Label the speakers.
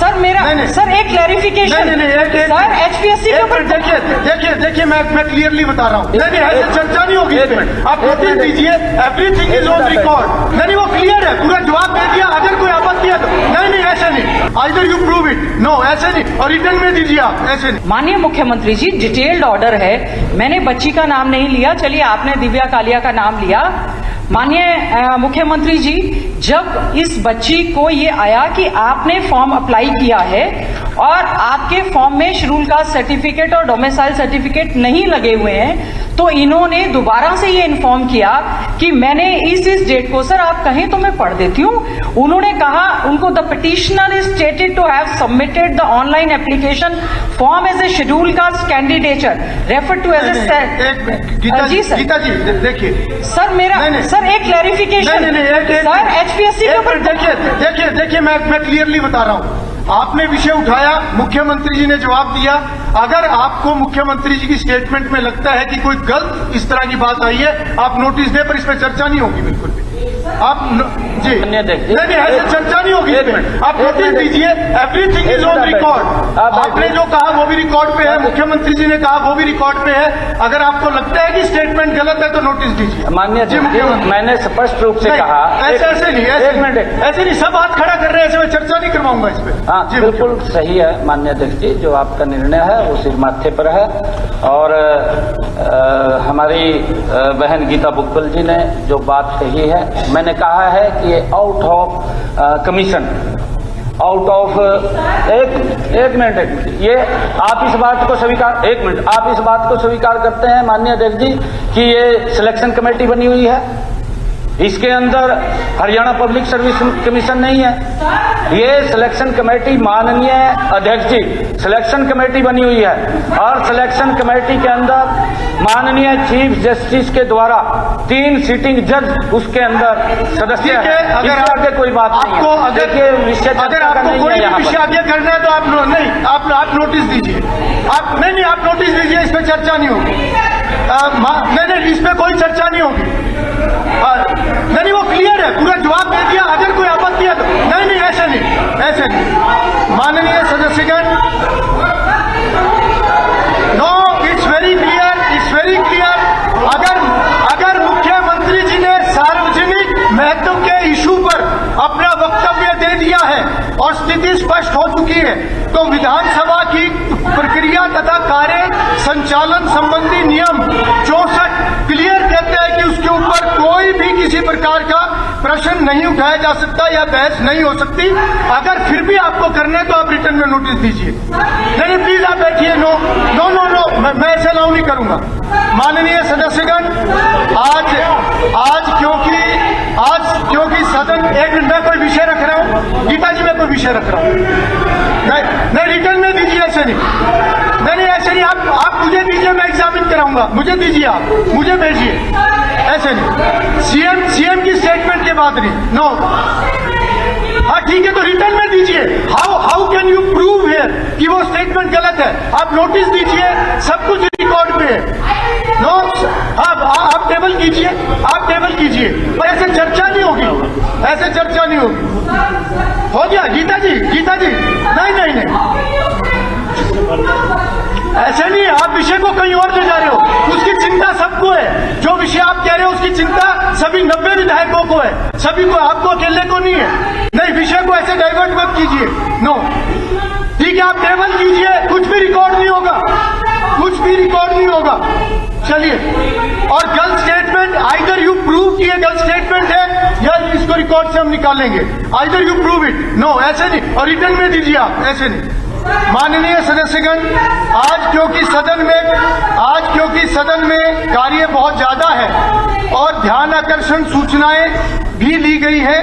Speaker 1: Sir मेरा sir एक clarification sir HPSC के ऊपर
Speaker 2: देखिए मैं क्लियरली बता रहा हूँ। नहीं ऐसे चर्चा नहीं होगी। आप नोटिस दीजिए, एवरीथिंग इज ऑन रिकॉर्ड। नहीं वो क्लियर है, पूरा जवाब दे दिया। अगर कोई आपत्ति है तो नहीं ऐसे नहीं, either you prove it. No ऐसे नहीं, और रिटर्न में दीजिए आप, ऐसे नहीं।
Speaker 1: माननीय मुख्यमंत्री जी, डिटेल्ड ऑर्डर है। मैंने बच्ची का नाम नहीं लिया, चलिए आपने दिव्या कालिया का नाम लिया। माननीय मुख्यमंत्री जी, जब इस बच्ची को ये आया कि आपने फॉर्म अप्लाई किया है और आपके फॉर्म में शेड्यूल कास्ट सर्टिफिकेट और डोमिसाइल सर्टिफिकेट नहीं लगे हुए हैं, तो इन्होंने दोबारा से ये इन्फॉर्म किया कि मैंने इस डेट को, सर आप कहें तो मैं पढ़ देती हूँ। उन्होंने कहा, उनको the petitioner is stated to have submitted the online application form as a schedule caste candidature refer to as a. जी सर,
Speaker 2: गीता जी देखिए
Speaker 1: सर मेरा सर एक क्लैरिफिकेशन सर एचपीएससी के ऊपर
Speaker 2: देखिए मैं क्लियरली बता रहा हूँ। आपने विषय उठाया, मुख्यमंत्री जी ने जवाब दिया। अगर आपको मुख्यमंत्री जी की स्टेटमेंट में लगता है कि कोई गलत इस तरह की बात आई है, आप नोटिस दें, पर इस पर चर्चा नहीं होगी बिल्कुल भी। आप जी नहीं ऐसे चर्चा नहीं होगी। आप नोटिस दीजिए, एवरीथिंग इज ऑन रिकॉर्ड। आपने जो कहा वो भी रिकॉर्ड पे है, मुख्यमंत्री जी ने कहा वो भी रिकॉर्ड पे है। अगर आपको लगता है कि स्टेटमेंट गलत है तो नोटिस दीजिए।
Speaker 3: माननीय जी, मैंने स्पष्ट रूप से कहा
Speaker 2: ऐसे नहीं, सब हाथ खड़ा कर रहे हैं, ऐसे मैं चर्चा नहीं करवाऊंगा इस पे।
Speaker 3: हाँ बिल्कुल सही है माननीय अध्यक्ष जी, जो आपका निर्णय है वो सिर माथे पर है। और हमारी बहन गीता बुक्कल जी ने जो बात कही है, मैंने कहा है कि ये out of commission, out of एक मिनट ये आप इस बात को स्वीकार, एक मिनट, आप इस बात को स्वीकार करते हैं माननीय अध्यक्ष जी कि ये सिलेक्शन कमेटी बनी हुई है, इसके अंदर हरियाणा पब्लिक सर्विस कमीशन नहीं है। ये सिलेक्शन कमेटी, माननीय अध्यक्ष जी, सिलेक्शन कमेटी बनी हुई है और सिलेक्शन कमेटी के अंदर माननीय चीफ जस्टिस के द्वारा 3 सीटिंग जज उसके अंदर सदस्य हैं।
Speaker 2: अगर
Speaker 3: आगे कोई बात
Speaker 2: आपको अगर आपको कोई विषय आगे करना है तो आप नहीं, आप नोटिस दीजिए। आप नहीं आप नोटिस दीजिए, इस पर चर्चा नहीं होगी। नहीं इस पर कोई चर्चा नहीं होगी। नहीं वो क्लियर है, पूरा जवाब दे दिया। अगर कोई आपत्ति है तो नहीं ऐसे नहीं। माननीय सदस्यगण, नो इट्स वेरी क्लियर। अगर मुख्यमंत्री जी ने सार्वजनिक महत्व के इशू पर अपना वक्तव्य दे दिया है और स्थिति स्पष्ट हो चुकी है, तो विधानसभा की प्रक्रिया तथा कार्य संचालन संबंधी नियम 64 क्लियर कहते हैं कि उसके ऊपर कोई भी किसी प्रकार का प्रश्न नहीं उठाया जा सकता या बहस नहीं हो सकती। अगर फिर भी आपको करना है तो आप रिटर्न में नोटिस दीजिए। नहीं प्लीज आप बैठिए। नो मैं ऐसे अलाउ नहीं करूंगा। माननीय सदस्यगण, आज क्योंकि सदन, एक मिनट, मैं कोई विषय रख रहा हूँ गीता जी, मैं कोई विषय रख रहा हूँ। नहीं रिटर्न में दीजिए, ऐसे नहीं ऐसे नहीं। आप मुझे दीजिए, मैं एग्जामिन कराऊंगा। मुझे दीजिए, आप मुझे भेजिए, ऐसे नहीं। सीएम की स्टेटमेंट के बाद नहीं। नो हाँ ठीक है, तो रिटर्न में दीजिए। How can you prove here कि वो स्टेटमेंट गलत है? आप नोटिस दीजिए, सब कुछ रिकॉर्ड पे है। नो आप टेबल कीजिए, पर ऐसे चर्चा नहीं होगी, हो गया। गीता जी नहीं ऐसे नहीं। आप विषय को कहीं और ले जा रहे हो। उसकी चिंता सबको है, जो विषय आप कह रहे हो उसकी चिंता सभी 90 विधायकों को है, सभी को, आपको अकेले को नहीं है। नहीं, विषय को ऐसे डाइवर्ट मत कीजिए। नो ठीक है, आप टेबल कीजिए, कुछ भी रिकॉर्ड नहीं होगा। चलिए, और गलत स्टेटमेंट, आइदर यू प्रूव कि ये गलत स्टेटमेंट है या इसको रिकॉर्ड से हम निकालेंगे। Either you prove it. No ऐसे नहीं, और रिटर्न में दीजिए आप, ऐसे नहीं। माननीय सदस्यगण, आज क्योंकि सदन में कार्य बहुत ज्यादा है और ध्यान आकर्षण सूचनाएं भी ली गई हैं,